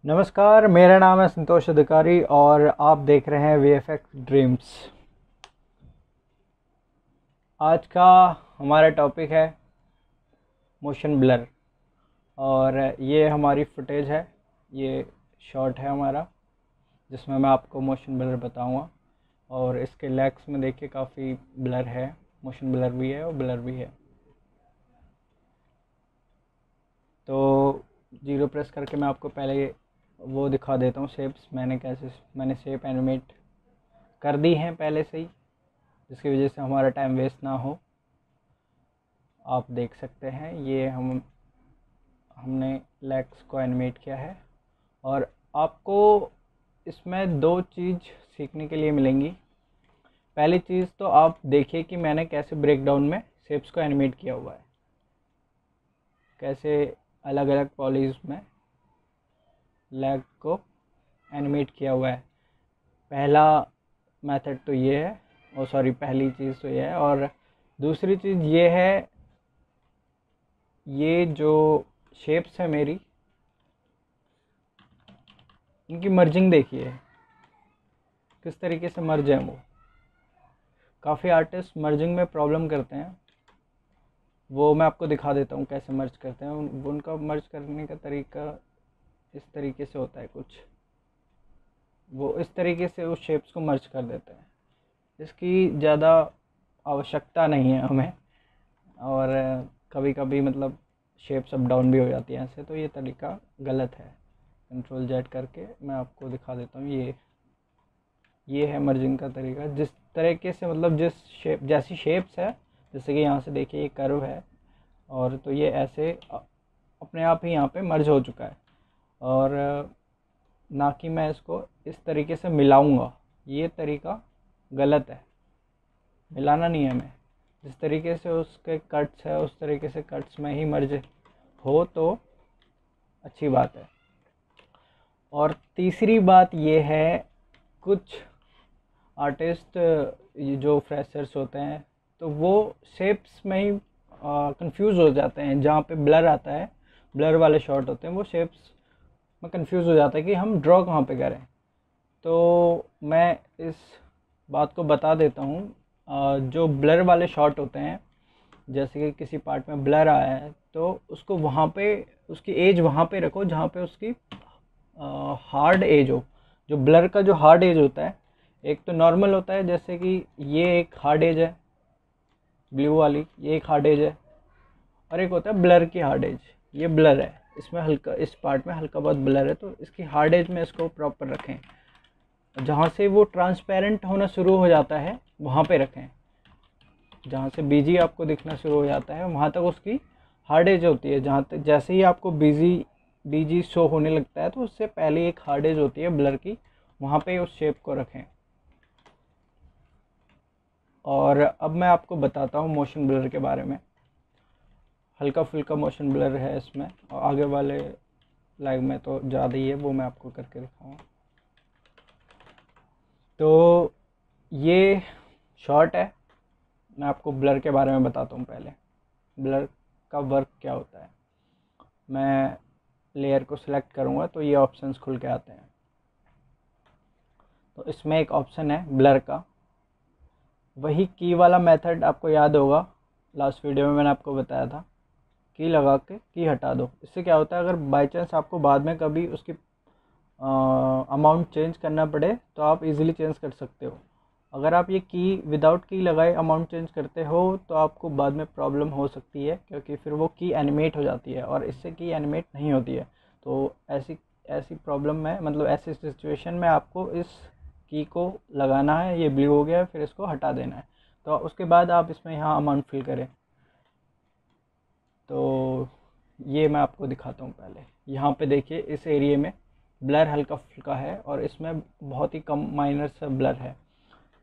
नमस्कार, मेरा नाम है संतोष अधिकारी और आप देख रहे हैं VFX ड्रीम्स। आज का हमारा टॉपिक है मोशन ब्लर और ये हमारी फुटेज है, ये शॉट है हमारा जिसमें मैं आपको मोशन ब्लर बताऊंगा। और इसके लेग्स में देखिए काफ़ी ब्लर है, मोशन ब्लर भी है और ब्लर भी है। तो 0 प्रेस करके मैं आपको पहले वो दिखा देता हूँ शेप्स। मैंने शेप एनिमेट कर दी हैं पहले से ही, जिसकी वजह से हमारा टाइम वेस्ट ना हो। आप देख सकते हैं ये हमने लेग्स को एनिमेट किया है। और आपको इसमें 2 चीज़ सीखने के लिए मिलेंगी। पहली चीज़ तो आप देखिए कि मैंने कैसे ब्रेकडाउन में शेप्स को एनिमेट किया हुआ है, कैसे अलग अलग पॉलीज में लेग को एनिमेट किया हुआ है। पहला मेथड तो ये है, और सॉरी पहली चीज़ तो ये है। और दूसरी चीज़ ये है, ये जो शेप्स है मेरी, इनकी मर्जिंग देखिए किस तरीके से मर्ज है वो। काफ़ी आर्टिस्ट मर्जिंग में प्रॉब्लम करते हैं, वो मैं आपको दिखा देता हूँ कैसे मर्ज करते हैं। उनका मर्ज करने का तरीका इस तरीके से होता है कुछ, वो इस तरीके से उस शेप्स को मर्ज कर देते हैं। इसकी ज़्यादा आवश्यकता नहीं है हमें, और कभी कभी मतलब शेप्स अप डाउन भी हो जाती है ऐसे, तो ये तरीका गलत है। Ctrl Z करके मैं आपको दिखा देता हूँ। ये है मर्जिंग का तरीका। जिस तरीके से मतलब जिस शेप जैसी शेप्स है, जैसे कि यहाँ से देखिए ये कर्व है, और तो ये ऐसे अपने आप ही यहाँ पे मर्ज हो चुका है। और ना कि मैं इसको इस तरीके से मिलाऊंगा, ये तरीका गलत है। मिलाना नहीं है हमें, जिस तरीके से उसके कट्स है उस तरीके से कट्स में ही मर्ज हो तो अच्छी बात है। और तीसरी बात ये है, कुछ आर्टिस्ट जो फ्रेशर्स होते हैं तो वो शेप्स में ही कंफ्यूज हो जाते हैं। जहाँ पे ब्लर आता है, ब्लर वाले शॉट होते हैं, वो शेप्स में कंफ्यूज हो जाता है कि हम ड्रॉ कहाँ पे करें। तो मैं इस बात को बता देता हूँ। जो ब्लर वाले शॉट होते हैं, जैसे कि किसी पार्ट में ब्लर आया है तो उसको वहाँ पे उसकी एज वहाँ पे रखो जहाँ पे उसकी हार्ड एज हो। जो ब्लर का जो हार्ड एज होता है, एक तो नॉर्मल होता है, जैसे कि ये एक हार्ड एज है ब्लू वाली, ये एक हार्ड एज है। और एक होता है ब्लर की हार्ड एज, ये ब्लर है, इसमें हल्का, इस पार्ट में हल्का बहुत ब्लर है, तो इसकी हार्ड एज में इसको प्रॉपर रखें। जहाँ से वो ट्रांसपेरेंट होना शुरू हो जाता है वहाँ पे रखें। जहाँ से बीजी आपको दिखना शुरू हो जाता है वहाँ तक उसकी हार्ड एज होती है। जहाँ तक जैसे ही आपको बीजी शो होने लगता है तो उससे पहले एक हार्ड एज होती है ब्लर की, वहाँ पे उस शेप को रखें। और अब मैं आपको बताता हूँ मोशन ब्लर के बारे में। हल्का फुल्का मोशन ब्लर है इसमें, और आगे वाले लेग में तो ज़्यादा ही है, वो मैं आपको करके दिखाऊंगा। तो ये शॉट है, मैं आपको ब्लर के बारे में बताता हूँ। पहले ब्लर का वर्क क्या होता है। मैं लेयर को सिलेक्ट करूँगा तो ये ऑप्शंस खुल के आते हैं। तो इसमें एक ऑप्शन है ब्लर का, वही की वाला मेथड आपको याद होगा, लास्ट वीडियो में मैंने आपको बताया था। की लगा के की हटा दो। इससे क्या होता है, अगर बाई चांस आपको बाद में कभी उसकी अमाउंट चेंज करना पड़े तो आप इजीली चेंज कर सकते हो। अगर आप ये की विदाउट की लगाए अमाउंट चेंज करते हो तो आपको बाद में प्रॉब्लम हो सकती है, क्योंकि फिर वो की एनिमेट हो जाती है और इससे की एनिमेट नहीं होती है। तो ऐसी प्रॉब्लम में, मतलब ऐसी सिचुएशन में आपको इस की को लगाना है। ये ब्लू हो गया, फिर इसको हटा देना है। तो उसके बाद आप इसमें यहाँ अमाउंट फिल करें। तो ये मैं आपको दिखाता हूँ। पहले यहाँ पे देखिए, इस एरिया में ब्लर हल्का फुल्का है और इसमें बहुत ही कम माइनर सा ब्लर है।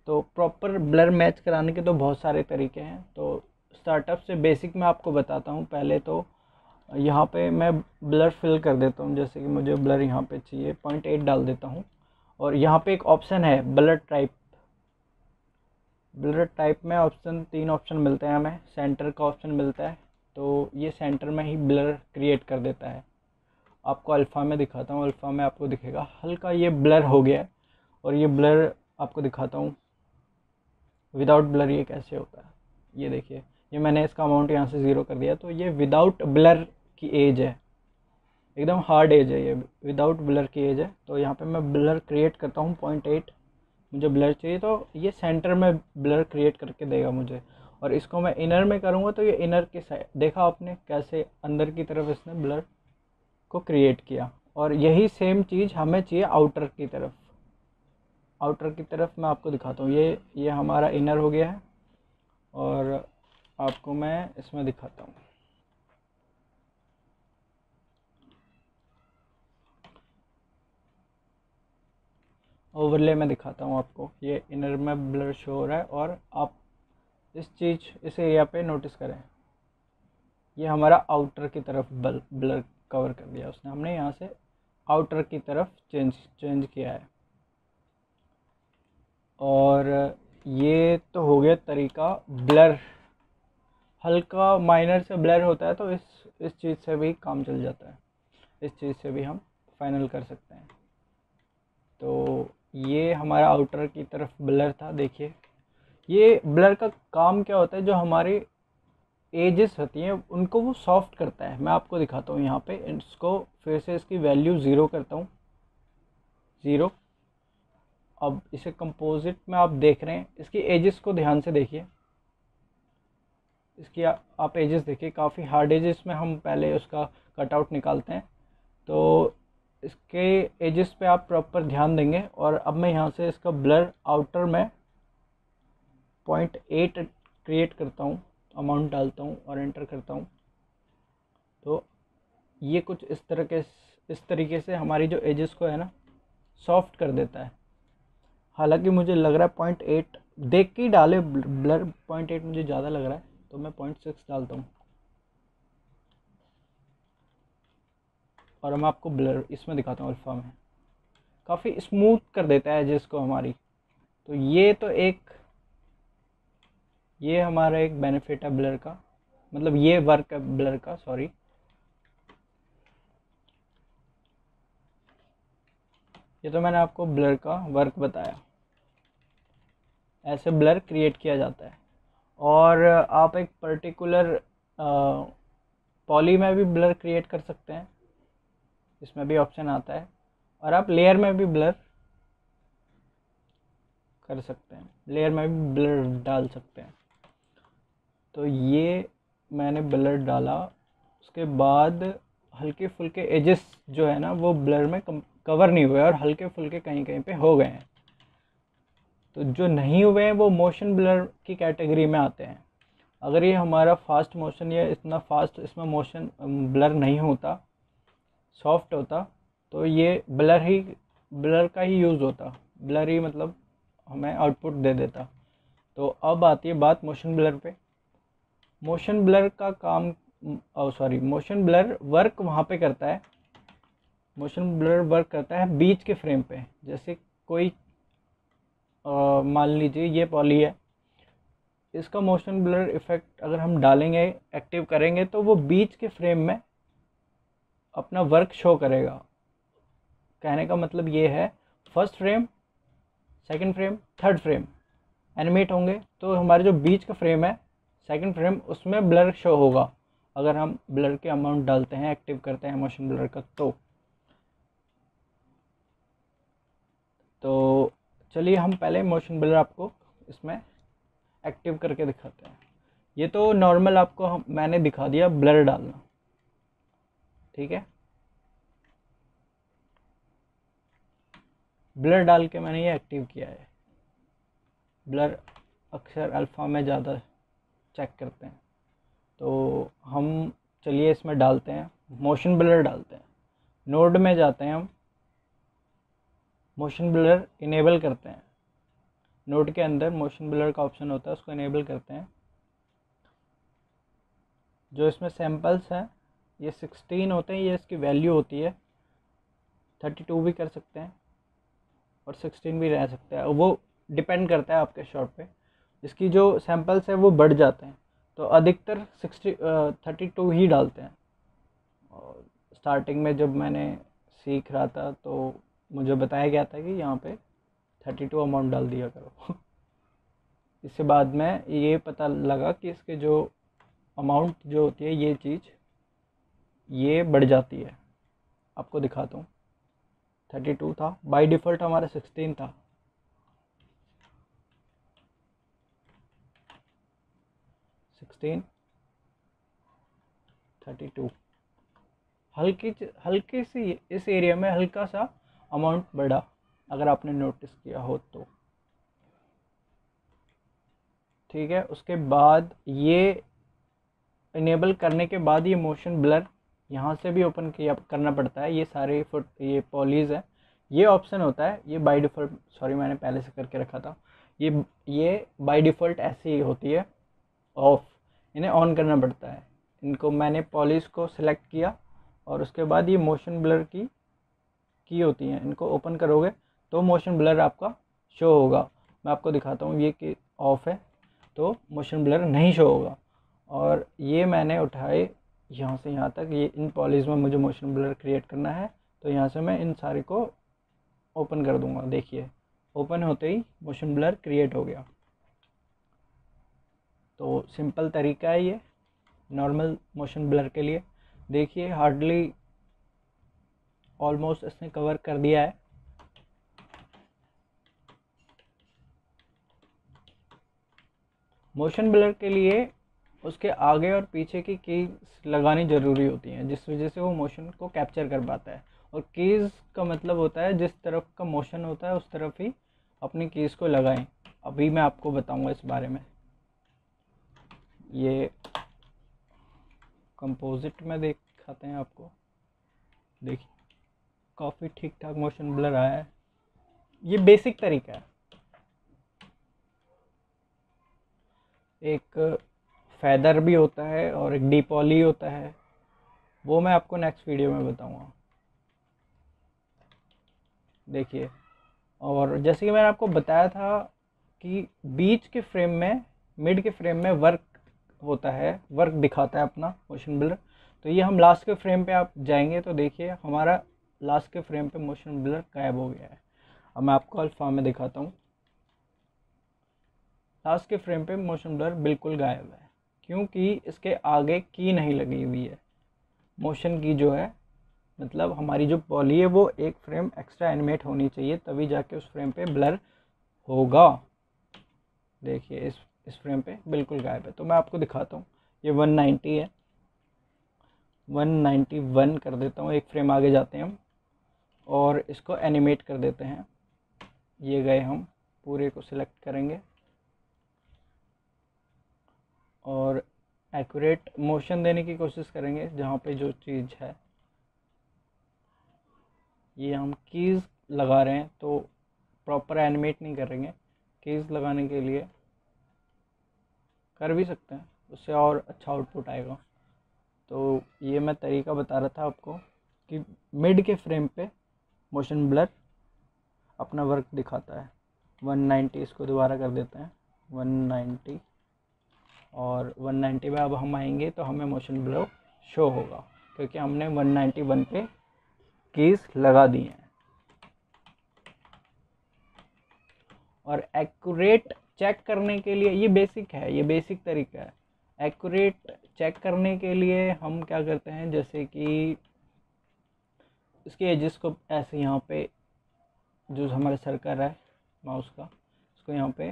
तो प्रॉपर ब्लर मैच कराने के तो बहुत सारे तरीके हैं। तो स्टार्टअप से बेसिक मैं आपको बताता हूँ। पहले तो यहाँ पे मैं ब्लर फिल कर देता हूँ, जैसे कि मुझे ब्लर यहाँ पे चाहिए 0.8 डाल देता हूँ। और यहाँ पे एक ऑप्शन है ब्लर टाइप, ब्लर टाइप में ऑप्शन 3 ऑप्शन मिलते हैं हमें। सेंटर का ऑप्शन मिलता है, तो ये सेंटर में ही ब्लर क्रिएट कर देता है। आपको अल्फ़ा में दिखाता हूँ, अल्फ़ा में आपको दिखेगा हल्का ये ब्लर हो गया है। और ये ब्लर आपको दिखाता हूँ विदाउट ब्लर ये कैसे होता है। ये देखिए, ये मैंने इसका अमाउंट यहाँ से 0 कर दिया, तो ये विदाउट ब्लर की एज है, एकदम हार्ड एज है, ये विदाउट ब्लर की एज है। तो यहाँ पे मैं ब्लर क्रिएट करता हूँ 0.8, मुझे ब्लर चाहिए तो ये सेंटर में ब्लर क्रिएट करके देगा मुझे। और इसको मैं इनर में करूँगा तो ये इनर के साइड, देखा आपने कैसे अंदर की तरफ इसने ब्लर को क्रिएट किया। और यही सेम चीज़ हमें चाहिए आउटर की तरफ। आउटर की तरफ मैं आपको दिखाता हूँ, ये हमारा इनर हो गया है और आपको मैं इसमें दिखाता हूँ। ओवरले में दिखाता हूँ आपको, ये इनर में ब्लर शो हो रहा है। और आप इस एरिया पे नोटिस करें, ये हमारा आउटर की तरफ ब्लर कवर कर दिया उसने, हमने यहाँ से आउटर की तरफ चेंज किया है। और ये तो हो गया तरीका ब्लर, हल्का माइनर से ब्लर होता है तो इस चीज़ से भी काम चल जाता है, इस चीज़ से भी हम फाइनल कर सकते हैं। तो ये हमारा आउटर की तरफ ब्लर था। देखिए ये ब्लर का काम क्या होता है, जो हमारी एजेस होती हैं उनको वो सॉफ्ट करता है। मैं आपको दिखाता हूँ यहाँ पे, इसको फिर से इसकी वैल्यू 0 करता हूँ, 0। अब इसे कंपोजिट में आप देख रहे हैं, इसकी एजेस को ध्यान से देखिए, इसकी आप एजेस देखिए, काफ़ी हार्ड एजेस में हम पहले उसका कटआउट निकालते हैं। तो इसके एजेस पे आप प्रॉपर ध्यान देंगे। और अब मैं यहाँ से इसका ब्लर आउटर में 0.8 क्रिएट करता हूँ, अमाउंट डालता हूँ और एंटर करता हूँ। तो ये कुछ इस तरीके से हमारी जो एजेस को है ना सॉफ्ट कर देता है। हालांकि मुझे लग रहा है 0.8 देख के ही डाले ब्लर, 0.8 मुझे ज़्यादा लग रहा है तो मैं 0.6 डालता हूँ। और मैं आपको ब्लर इसमें दिखाता हूँ, अल्फ़ा में काफ़ी स्मूथ कर देता है एजेस को हमारी। तो ये हमारा एक बेनिफिट है ब्लर का, मतलब ये वर्क है ब्लर का, सॉरी। ये तो मैंने आपको ब्लर का वर्क बताया, ऐसे ब्लर क्रिएट किया जाता है। और आप एक पर्टिकुलर पॉली में भी ब्लर क्रिएट कर सकते हैं, इसमें भी ऑप्शन आता है। और आप लेयर में भी ब्लर कर सकते हैं, लेयर में भी ब्लर डाल सकते हैं। तो ये मैंने ब्लर डाला, उसके बाद हल्के फुल्के एजेस जो है ना वो ब्लर में कवर नहीं हुए और हल्के फुल्के कहीं कहीं पे हो गए हैं। तो जो नहीं हुए हैं वो मोशन ब्लर की कैटेगरी में आते हैं। अगर ये हमारा फास्ट मोशन या इतना फास्ट इसमें मोशन ब्लर नहीं होता, सॉफ्ट होता, तो ये ब्लर का ही यूज़ होता, ब्लर ही मतलब हमें आउटपुट दे देता। तो अब आती है बात मोशन ब्लर पे। मोशन ब्लर का काम, मोशन ब्लर वर्क वहाँ पे करता है, मोशन ब्लर वर्क करता है बीच के फ्रेम पे। जैसे कोई मान लीजिए ये पॉली है, इसका मोशन ब्लर इफेक्ट अगर हम डालेंगे, एक्टिव करेंगे, तो वो बीच के फ्रेम में अपना वर्क शो करेगा। कहने का मतलब ये है, first frame, second frame, third frame animate होंगे तो हमारे जो बीच का फ्रेम है, सेकंड फ्रेम, उसमें ब्लर शो होगा अगर हम ब्लर के अमाउंट डालते हैं, एक्टिव करते हैं मोशन ब्लर का। तो चलिए हम पहले मोशन ब्लर आपको इसमें एक्टिव करके दिखाते हैं। ये तो नॉर्मल आपको मैंने दिखा दिया ब्लर डालना, ठीक है। ब्लर डाल के मैंने ये एक्टिव किया है। ब्लर अक्सर अल्फ़ा में ज़्यादा चेक करते हैं, तो हम चलिए इसमें डालते हैं, मोशन ब्लर डालते हैं। नोड में जाते हैं हम, मोशन ब्लर इनेबल करते हैं। नोड के अंदर मोशन ब्लर का ऑप्शन होता है, उसको इनेबल करते हैं। जो इसमें सैम्पल्स हैं ये 16 होते हैं, ये इसकी वैल्यू होती है। 32 भी कर सकते हैं और 16 भी रह सकता है, वो डिपेंड करता है आपके शॉट पे। इसकी जो सैंपल्स है वो बढ़ जाते हैं, तो अधिकतर 32 ही डालते हैं। और स्टार्टिंग में जब मैंने सीख रहा था तो मुझे बताया गया था कि यहाँ पे 32 अमाउंट डाल दिया करो। इसके बाद में ये पता लगा कि इसके जो अमाउंट जो होती है ये चीज़ ये बढ़ जाती है। आपको दिखाता हूँ। 32 था, बाय डिफ़ॉल्ट हमारा 16 था। 16, 32, हल्की सी इस एरिया में हल्का सा अमाउंट बढ़ा, अगर आपने नोटिस किया हो तो। ठीक है, उसके बाद ये इनेबल करने के बाद ये मोशन ब्लर यहाँ से भी ओपन किया करना पड़ता है। ये सारे ये पॉलीज है, ये ऑप्शन होता है, ये बाय डिफ़ॉल्ट, सॉरी मैंने पहले से करके रखा था। ये बाय डिफ़ॉल्ट ऐसी ही होती है ऑफ, इन्हें ऑन करना पड़ता है। इनको मैंने पॉलीज को सिलेक्ट किया और उसके बाद ये मोशन ब्लर की होती हैं, इनको ओपन करोगे तो मोशन ब्लर आपका शो होगा। मैं आपको दिखाता हूँ, ये कि ऑफ है तो मोशन ब्लर नहीं शो होगा। और ये मैंने उठाए यहाँ से यहाँ तक, ये इन पॉलीज में मुझे मोशन ब्लर क्रिएट करना है, तो यहाँ से मैं इन सारे को ओपन कर दूंगा। देखिए ओपन होते ही मोशन ब्लर क्रिएट हो गया। तो सिंपल तरीका है ये नॉर्मल मोशन ब्लर के लिए। देखिए हार्डली ऑलमोस्ट इसने कवर कर दिया है। मोशन ब्लर के लिए उसके आगे और पीछे की कीज लगानी ज़रूरी होती हैं, जिस वजह से वो मोशन को कैप्चर कर पाता है। और कीज़ का मतलब होता है जिस तरफ का मोशन होता है उस तरफ ही अपनी कीज़ को लगाएं। अभी मैं आपको बताऊंगा इस बारे में। ये कंपोजिट में दिखाते हैं आपको। देखिए काफ़ी ठीक ठाक मोशन ब्लर आया है। ये बेसिक तरीका है। एक फैदर भी होता है और एक डीपॉली होता है, वो मैं आपको नेक्स्ट वीडियो में बताऊंगा। देखिए, और जैसे कि मैंने आपको बताया था कि बीच के फ्रेम में, मिड के फ्रेम में वर्क होता है, वर्क दिखाता है अपना मोशन ब्लर। तो ये हम लास्ट के फ्रेम पे आप जाएंगे तो देखिए हमारा लास्ट के फ्रेम पे मोशन ब्लर गायब हो गया है। अब मैं आपको अल्फा में दिखाता हूँ। लास्ट के फ्रेम पे मोशन ब्लर बिल्कुल गायब है, क्योंकि इसके आगे की नहीं लगी हुई है। मोशन की जो है, मतलब हमारी जो पॉली है वो एक फ्रेम एक्स्ट्रा एनिमेट होनी चाहिए, तभी जाके उस फ्रेम पे ब्लर होगा। देखिए इस फ्रेम पे बिल्कुल गायब है। तो मैं आपको दिखाता हूँ। ये 190 है, 191 कर देता हूँ। एक फ्रेम आगे जाते हैं हम और इसको एनिमेट कर देते हैं। ये गए, हम पूरे को सिलेक्ट करेंगे और एक्यूरेट मोशन देने की कोशिश करेंगे जहाँ पे जो चीज़ है। ये हम कीज़ लगा रहे हैं तो प्रॉपर एनिमेट नहीं करेंगे। कीज़ लगाने के लिए कर भी सकते हैं, उससे और अच्छा आउटपुट आएगा। तो ये मैं तरीका बता रहा था आपको कि मिड के फ्रेम पे मोशन ब्लर अपना वर्क दिखाता है। 190 इसको दोबारा कर देते हैं, 190, और 190 में अब हम आएंगे तो हमें मोशन ब्लर शो होगा, क्योंकि हमने 191 पे कीज़ लगा दी हैं। और एक्यूरेट चेक करने के लिए, ये बेसिक है, ये बेसिक तरीका है। एक्यूरेट चेक करने के लिए हम क्या करते हैं, जैसे कि इसके एजेस को ऐसे यहाँ पे जो हमारा सर्कल है माउस का, इसको यहाँ पे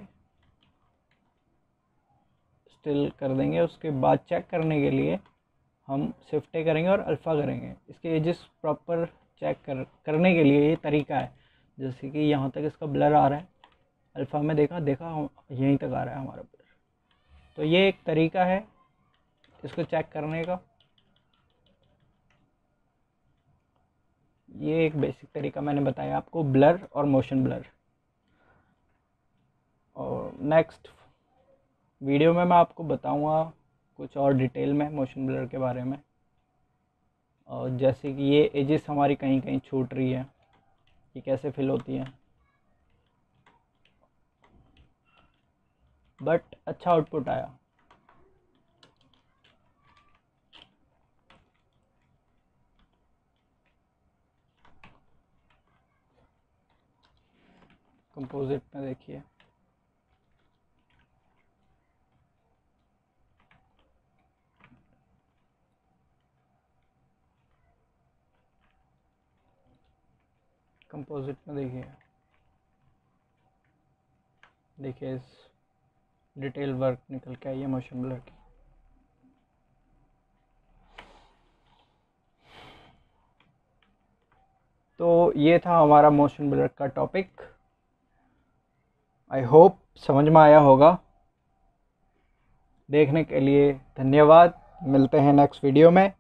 स्टिल कर देंगे। उसके बाद चेक करने के लिए हम शिफ्ट करेंगे और अल्फ़ा करेंगे। इसके एजेस प्रॉपर चेक करने के लिए ये तरीका है। जैसे कि यहाँ तक इसका ब्लर आ रहा है, अल्फ़ा में देखा यहीं तक आ रहा है हमारा ब्लर। तो ये एक तरीका है इसको चेक करने का। ये एक बेसिक तरीका मैंने बताया आपको, ब्लर और मोशन ब्लर। और नेक्स्ट वीडियो में मैं आपको बताऊंगा कुछ और डिटेल में मोशन ब्लर के बारे में। और जैसे कि ये एजेस हमारी कहीं कहीं छूट रही है, ये कैसे फिल होती है। बट अच्छा आउटपुट आया। कंपोजिट में देखिए, कंपोजिट में देखिए इस डिटेल वर्क निकल के आई है मोशन ब्लर की। तो ये था हमारा मोशन ब्लर का टॉपिक। आई होप समझ में आया होगा। देखने के लिए धन्यवाद। मिलते हैं नेक्स्ट वीडियो में,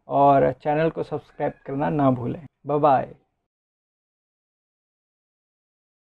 और चैनल को सब्सक्राइब करना ना भूलें। Bye bye.